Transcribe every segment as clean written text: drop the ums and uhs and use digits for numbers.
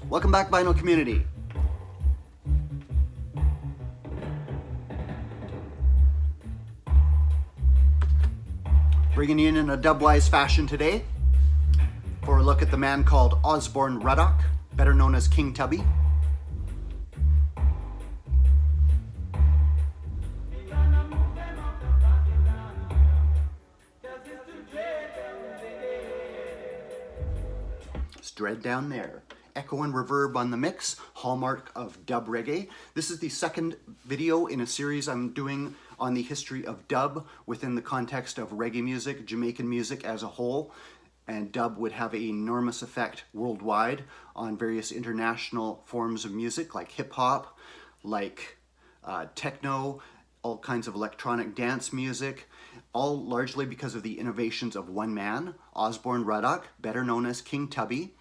Welcome back, Vinyl Community. Bringing you in a dubwise fashion today for a look at the man called Osbourne Ruddock, better known as King Tubby. It's dread down there. Echo and reverb on the mix, hallmark of dub reggae. This is the second video in a series I'm doing on the history of dub within the context of reggae music, Jamaican music as a whole. And dub would have an enormous effect worldwide on various international forms of music like hip hop, like techno, all kinds of electronic dance music, all largely because of the innovations of one man, Osbourne Ruddock, better known as King Tubby.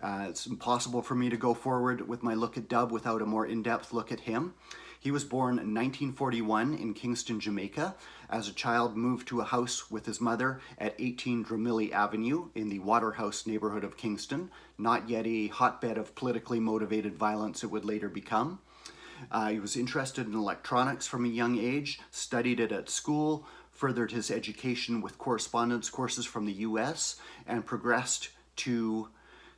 It's impossible for me to go forward with my look at dub without a more in-depth look at him. He was born in 1941 in Kingston, Jamaica. As a child, moved to a house with his mother at 18 Dramilly Avenue in the Waterhouse neighborhood of Kingston, not yet a hotbed of politically motivated violence it would later become. He was interested in electronics from a young age, studied it at school, furthered his education with correspondence courses from the US, and progressed to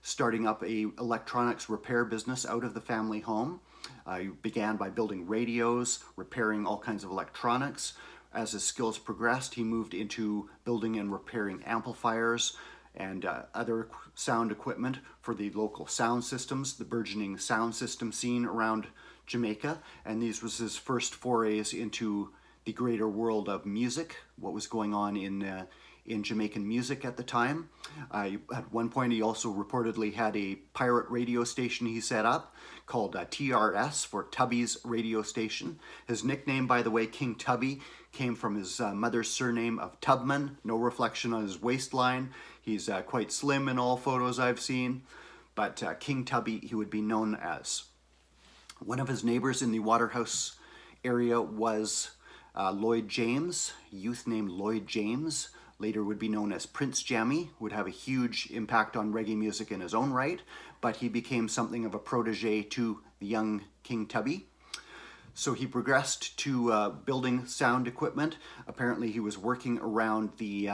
starting up a electronics repair business out of the family home. He began by building radios, repairing all kinds of electronics. As his skills progressed, he moved into building and repairing amplifiers and other sound equipment for the local sound systems, the burgeoning sound system scene around Jamaica. And these was his first forays into the greater world of music, what was going on in Jamaican music at the time. At one point, he also reportedly had a pirate radio station he set up called TRS, for Tubby's Radio Station. His nickname, by the way, King Tubby, came from his mother's surname of Tubman. No reflection on his waistline. He's quite slim in all photos I've seen, but King Tubby he would be known as. One of his neighbors in the Waterhouse area was Lloyd James, a youth named Lloyd James, later would be known as Prince Jammy, would have a huge impact on reggae music in his own right, but he became something of a protege to the young King Tubby. So he progressed to building sound equipment. Apparently he was working around the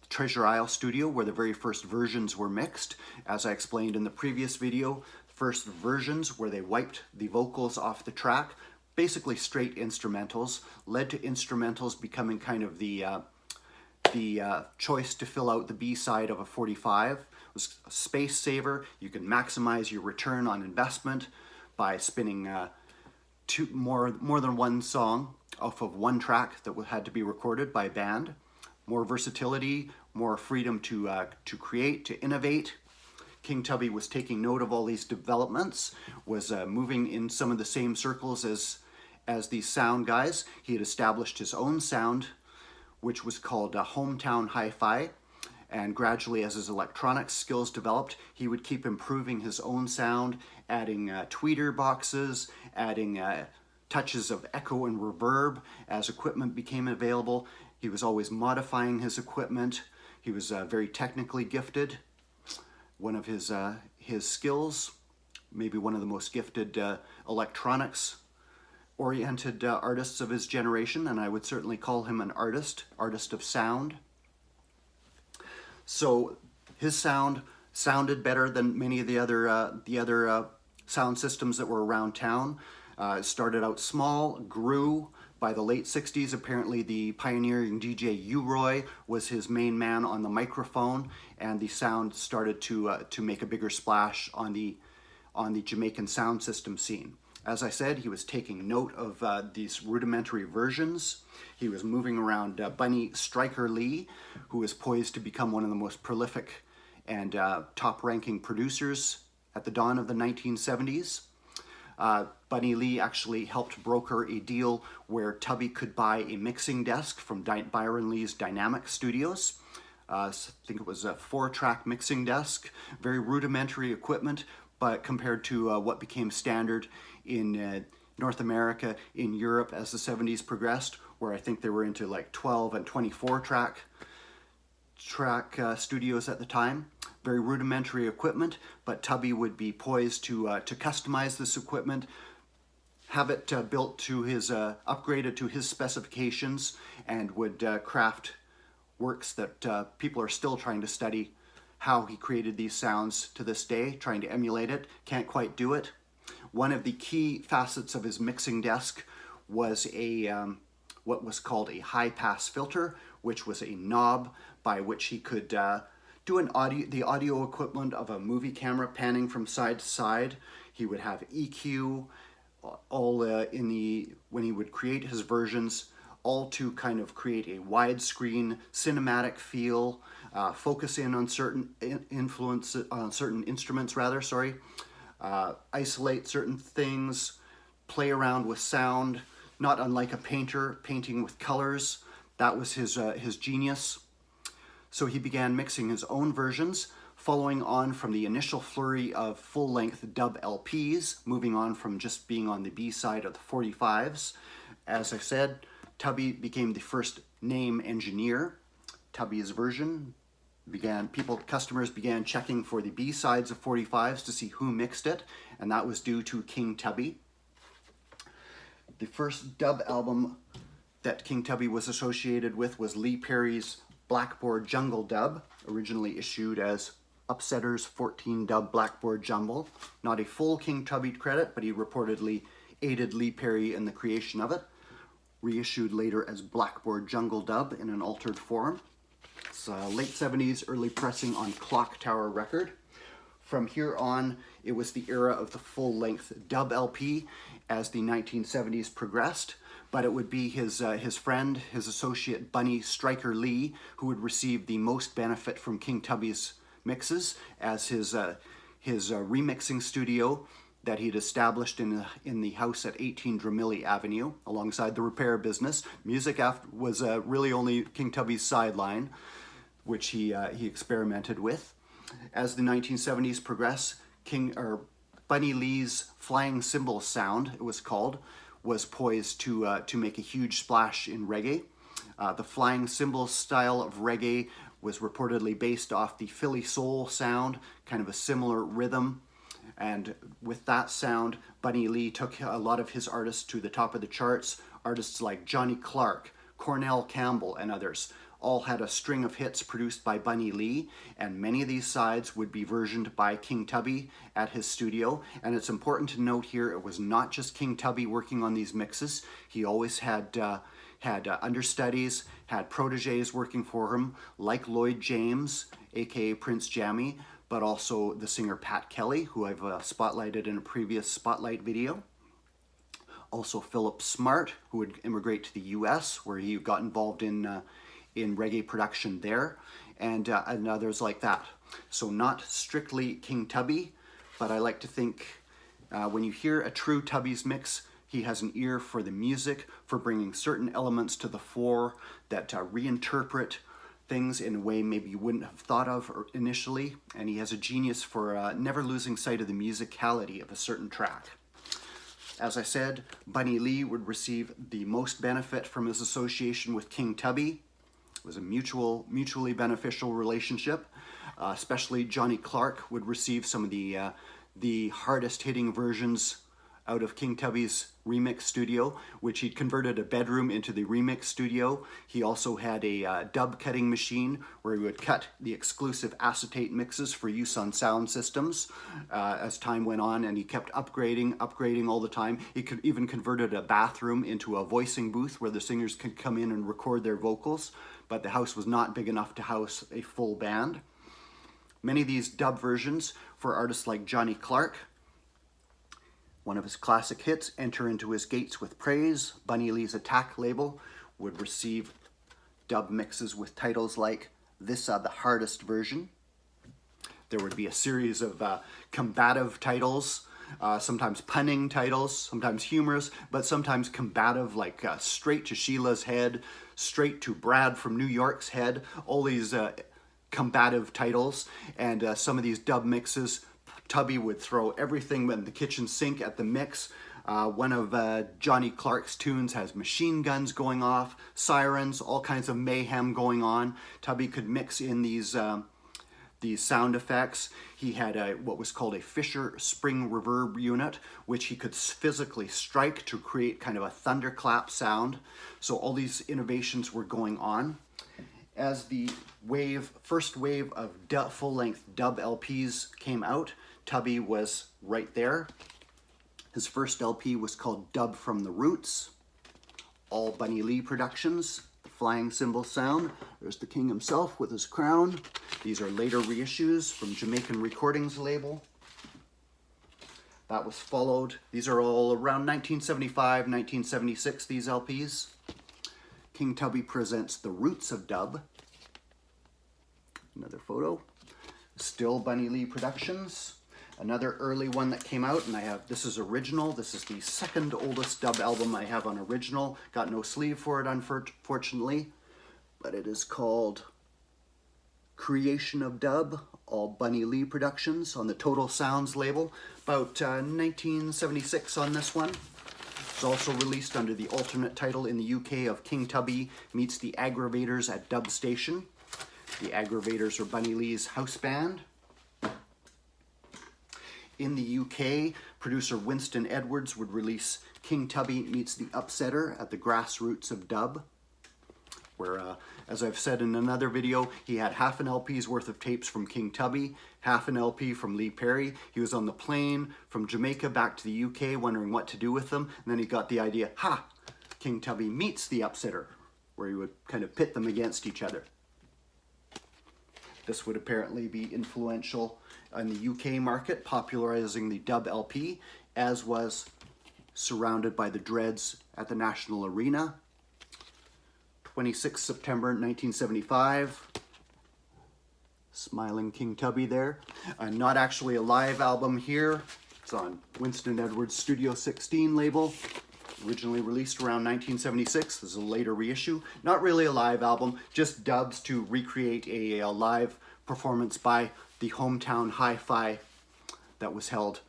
Treasure Isle studio where the very first versions were mixed. As I explained in the previous video, first versions where they wiped the vocals off the track, basically straight instrumentals, led to instrumentals becoming kind of the choice to fill out the B-side of a 45. It was a space saver. You can maximize your return on investment by spinning more than one song off of one track that had to be recorded by a band. More versatility, more freedom to create, to innovate. King Tubby was taking note of all these developments, was moving in some of the same circles as these sound guys. He had established his own sound, which was called Hometown Hi-Fi, and gradually as his electronics skills developed, he would keep improving his own sound, adding tweeter boxes, adding touches of echo and reverb as equipment became available. He was always modifying his equipment. He was very technically gifted. One of his skills, maybe one of the most gifted electronics-oriented artists of his generation, and I would certainly call him an artist of sound. So his sound sounded better than many of the other sound systems that were around town. It started out small, grew. By the late 60s, apparently the pioneering DJ U-Roy was his main man on the microphone, and the sound started to make a bigger splash on the Jamaican sound system scene. As I said, he was taking note of these rudimentary versions. He was moving around Bunny Striker Lee, who was poised to become one of the most prolific and top-ranking producers at the dawn of the 1970s. Bunny Lee actually helped broker a deal where Tubby could buy a mixing desk from Byron Lee's Dynamic Studios. I think it was a 4-track mixing desk, very rudimentary equipment, but compared to what became standard in North America, in Europe as the 70s progressed, where I think they were into like 12 and 24 track track studios at the time. Very rudimentary equipment, but Tubby would be poised to customize this equipment, have it built to his, upgraded to his specifications, and would craft works that people are still trying to study how he created these sounds to this day, trying to emulate it. Can't quite do it. One of the key facets of his mixing desk was what was called a high-pass filter, which was a knob by which he could do the audio equivalent of a movie camera panning from side to side. He would have EQ, all when he would create his versions, all to kind of create a widescreen cinematic feel, focus in on certain certain instruments rather, isolate certain things, play around with sound, not unlike a painter painting with colors. That was his genius. So he began mixing his own versions, following on from the initial flurry of full-length dub LPs, moving on from just being on the B side of the 45s. As I said, Tubby became the first name engineer. Tubby's version customers began checking for the B sides of 45s to see who mixed it, and that was due to King Tubby. The first dub album that King Tubby was associated with was Lee Perry's Blackboard Jungle dub, originally issued as Upsetter's 14 dub Blackboard Jungle. Not a full King Tubby credit, but he reportedly aided Lee Perry in the creation of it. Reissued later as Blackboard Jungle dub in an altered form. It's late 70s, early pressing on Clock Tower record. From here on, it was the era of the full-length dub LP as the 1970s progressed, but it would be his friend, his associate Bunny Striker Lee, who would receive the most benefit from King Tubby's mixes, as his remixing studio that he'd established in the house at 18 Dramilly Avenue, alongside the repair business. Music was really only King Tubby's sideline, which he experimented with. As the 1970s progressed, Bunny Lee's Flying Cymbal sound, it was called, was poised to make a huge splash in reggae. The flying cymbal style of reggae was reportedly based off the Philly soul sound, kind of a similar rhythm. And with that sound, Bunny Lee took a lot of his artists to the top of the charts. Artists like Johnny Clark, Cornell Campbell, and others all had a string of hits produced by Bunny Lee, and many of these sides would be versioned by King Tubby at his studio. And it's important to note here, it was not just King Tubby working on these mixes. He always had understudies, had proteges working for him, like Lloyd James, aka Prince Jammy, but also the singer Pat Kelly, who I've spotlighted in a previous Spotlight video. Also Philip Smart, who would immigrate to the US, where he got involved in reggae production there, and others like that. So not strictly King Tubby, but I like to think when you hear a true Tubby's mix, he has an ear for the music, for bringing certain elements to the fore that reinterpret things in a way maybe you wouldn't have thought of initially, and he has a genius for never losing sight of the musicality of a certain track. As I said, Bunny Lee would receive the most benefit from his association with King Tubby. It was a mutually beneficial relationship. Especially Johnny Clark would receive some of the hardest hitting versions out of King Tubby's remix studio, which he'd converted a bedroom into the remix studio. He also had a dub cutting machine where he would cut the exclusive acetate mixes for use on sound systems as time went on, and he kept upgrading all the time. He could even converted a bathroom into a voicing booth where the singers could come in and record their vocals, but the house was not big enough to house a full band. Many of these dub versions for artists like Johnny Clark, one of his classic hits, Enter Into His Gates with Praise, Bunny Lee's Attack label, would receive dub mixes with titles like This the Hardest Version. There would be a series of combative titles, sometimes punning titles, sometimes humorous, but sometimes combative, like Straight to Sheila's Head, Straight to Brad from New York's Head, all these combative titles. And some of these dub mixes, Tubby would throw everything in the kitchen sink at the mix, One of Johnny Clark's tunes has machine guns going off, sirens, all kinds of mayhem going on. Tubby could mix in these sound effects. He had what was called a Fisher spring reverb unit, which he could physically strike to create kind of a thunderclap sound. So all these innovations were going on. As the first wave of full-length dub LPs came out, Tubby was right there. His first LP was called Dub from the Roots, all Bunny Lee Productions, the flying cymbal sound. There's the king himself with his crown. These are later reissues from Jamaican Recordings label. That was followed. These are all around 1975, 1976, these LPs. King Tubby presents The Roots of Dub. Another photo. Still Bunny Lee Productions. Another early one that came out, and this is original. This is the second oldest dub album I have on original. Got no sleeve for it, unfortunately, but it is called Creation of Dub, all Bunny Lee Productions on the Total Sounds label. About 1976 on this one. It's also released under the alternate title in the UK of King Tubby Meets the Aggravators at Dub Station. The Aggravators are Bunny Lee's house band. In the UK, producer Winston Edwards would release King Tubby Meets the Upsetter at the Grassroots of Dub, where, as I've said in another video, he had half an LP's worth of tapes from King Tubby, half an LP from Lee Perry. He was on the plane from Jamaica back to the UK wondering what to do with them, and then he got the idea, King Tubby Meets the Upsetter, where he would kind of pit them against each other. This would apparently be influential in the UK market, popularizing the dub LP, as was Surrounded by the Dreads at the National Arena. 26 September 1975. Smiling King Tubby there. Not actually a live album here. It's on Winston Edwards Studio 16 label. Originally released around 1976. This is a later reissue. Not really a live album, just dubs to recreate a live performance by the Hometown Hi-Fi that was held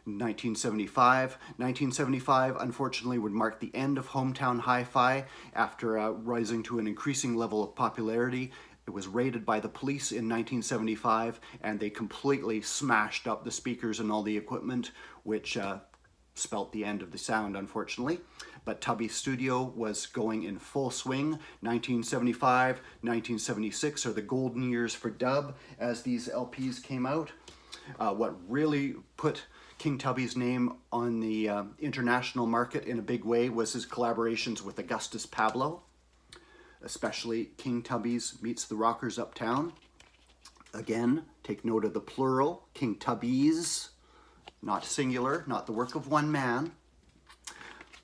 in 1975. 1975, unfortunately, would mark the end of Hometown Hi-Fi after rising to an increasing level of popularity. It was raided by the police in 1975, and they completely smashed up the speakers and all the equipment, which spelt the end of the sound, unfortunately. But Tubby's studio was going in full swing. 1975, 1976 are the golden years for dub as these LPs came out. What really put King Tubby's name on the international market in a big way was his collaborations with Augustus Pablo, especially King Tubby's Meets the Rockers Uptown. Again, take note of the plural, King Tubby's. Not singular, not the work of one man.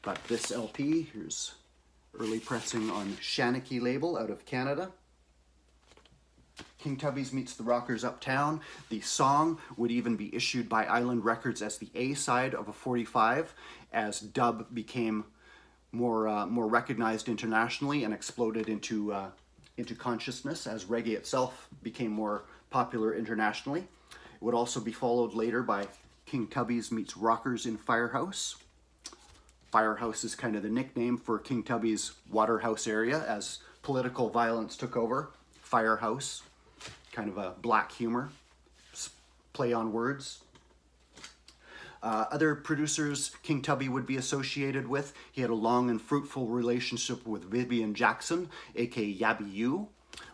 But this LP, here's early pressing on Shanachie label out of Canada. King Tubby's Meets the Rockers Uptown. The song would even be issued by Island Records as the A-side of a 45, as dub became more recognized internationally and exploded into consciousness as reggae itself became more popular internationally. It would also be followed later by King Tubby's Meets Rockers in Firehouse. Firehouse is kind of the nickname for King Tubby's Waterhouse area as political violence took over. Firehouse, kind of a black humor, play on words. Other producers King Tubby would be associated with, he had a long and fruitful relationship with Vivian Jackson, aka Yabby U,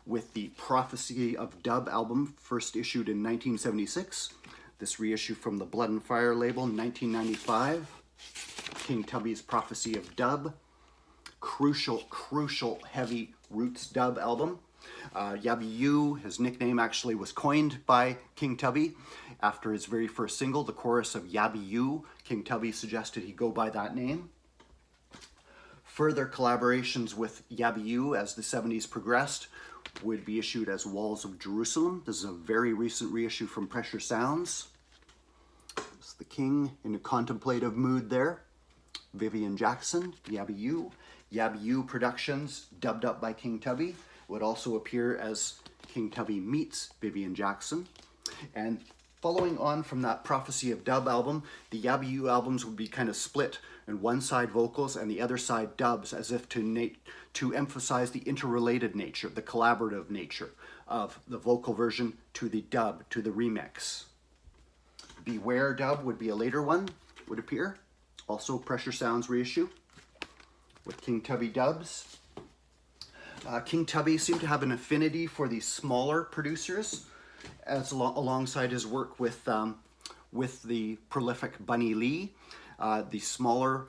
with the Prophecy of Dub album first issued in 1976. This reissue from the Blood and Fire label, 1995. King Tubby's Prophecy of Dub. Crucial heavy roots dub album. Yabby U, his nickname actually was coined by King Tubby. After his very first single, the chorus of Yabby U, King Tubby suggested he go by that name. Further collaborations with Yabby U as the 70s progressed would be issued as Walls of Jerusalem. This is a very recent reissue from Pressure Sounds. It's the king in a contemplative mood there. Vivian Jackson, Yabby U. Yabby U Productions, dubbed up by King Tubby, would also appear as King Tubby Meets Vivian Jackson. And following on from that Prophecy of Dub album, the Yabba You albums would be kind of split, and one side vocals and the other side dubs, as if to emphasize the interrelated nature, the collaborative nature of the vocal version to the dub, to the remix. Beware Dub would be a later one, would appear. Also Pressure Sounds reissue with King Tubby dubs. King Tubby seemed to have an affinity for the smaller producers, as alongside his work with the prolific Bunny Lee. The smaller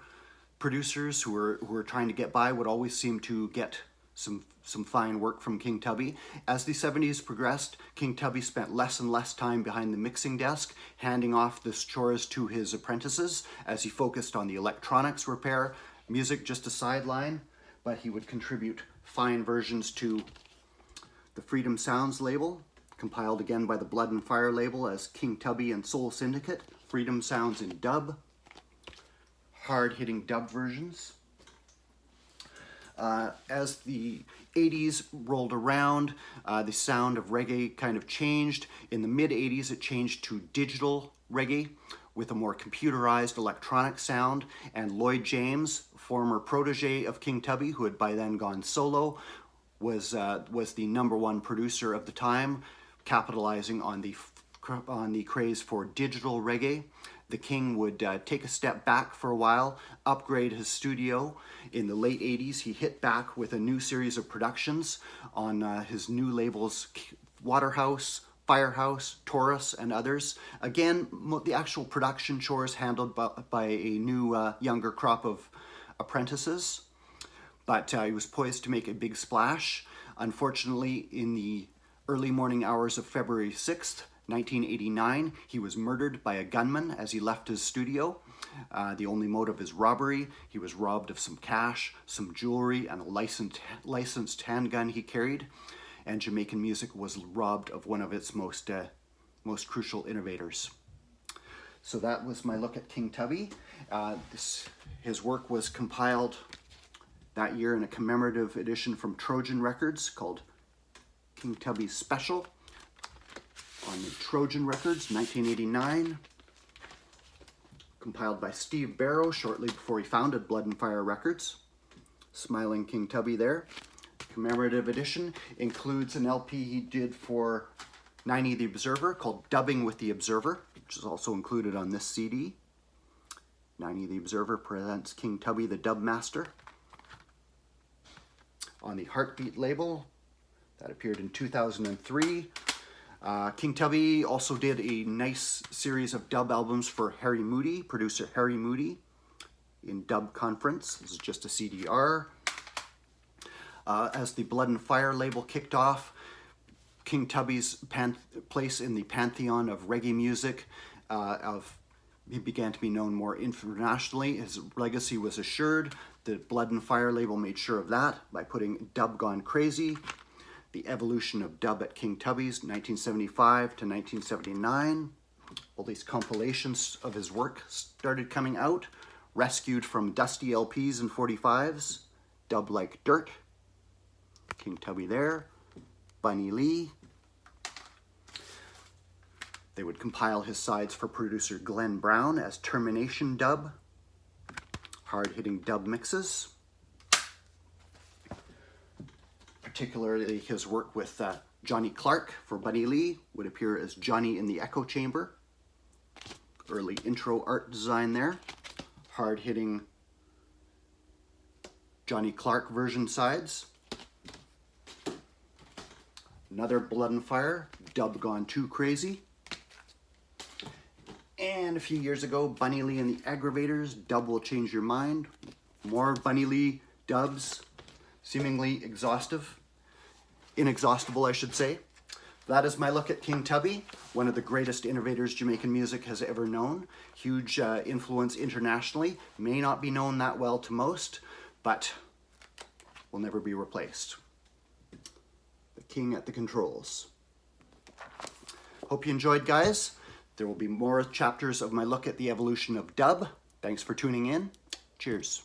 producers who were trying to get by would always seem to get some fine work from King Tubby. As the 70s progressed, King Tubby spent less and less time behind the mixing desk, handing off the chores to his apprentices as he focused on the electronics repair, music just a sideline, but he would contribute fine versions to the Freedom Sounds label, compiled again by the Blood and Fire label as King Tubby and Soul Syndicate, Freedom Sounds in dub, hard-hitting dub versions. As the 80s rolled around, the sound of reggae kind of changed. In the mid-80s, it changed to digital reggae with a more computerized electronic sound, and Lloyd James, former protege of King Tubby, who had by then gone solo, was the #1 producer of the time, capitalizing on the craze for digital reggae. The King would take a step back for a while, upgrade his studio. In the late 80s, he hit back with a new series of productions on his new labels, Waterhouse, Firehouse, Taurus, and others. Again, the actual production chores handled by a new, younger crop of apprentices. But he was poised to make a big splash. Unfortunately, in the early morning hours of February 6th, 1989, he was murdered by a gunman as he left his studio. The only motive is robbery. He was robbed of some cash, some jewelry, and a licensed handgun he carried. And Jamaican music was robbed of one of its most crucial innovators. So that was my look at King Tubby. His work was compiled that year in a commemorative edition from Trojan Records called King Tubby's Special on the Trojan Records, 1989. Compiled by Steve Barrow shortly before he founded Blood and Fire Records. Smiling King Tubby there. Commemorative edition includes an LP he did for 90 The Observer called Dubbing with the Observer, which is also included on this CD. 90 The Observer presents King Tubby the Dub Master. On the Heartbeat label, that appeared in 2003. King Tubby also did a nice series of dub albums for Harry Moody, producer Harry Moody, in Dub Conference. This is just a CDR. As the Blood and Fire label kicked off, King Tubby's place in the pantheon of reggae music, he began to be known more internationally. His legacy was assured. The Blood and Fire label made sure of that by putting Dub Gone Crazy, The Evolution of Dub at King Tubby's, 1975 to 1979. All these compilations of his work started coming out, rescued from dusty LPs and 45s. Dub Like Dirt, King Tubby there, Bunny Lee. They would compile his sides for producer Glenn Brown as Termination Dub, hard-hitting dub mixes. Particularly his work with Johnny Clark for Bunny Lee would appear as Johnny in the Echo Chamber. Early intro art design there. Hard-hitting Johnny Clark version sides. Another Blood and Fire, Dub Gone Too Crazy. And a few years ago, Bunny Lee and the Aggravators, Dub Will Change Your Mind. More Bunny Lee dubs, seemingly inexhaustible, I should say. That is my look at King Tubby, one of the greatest innovators Jamaican music has ever known. Huge influence internationally, may not be known that well to most, but will never be replaced. The King at the controls. Hope you enjoyed, guys. There will be more chapters of my look at the evolution of dub. Thanks for tuning in. Cheers.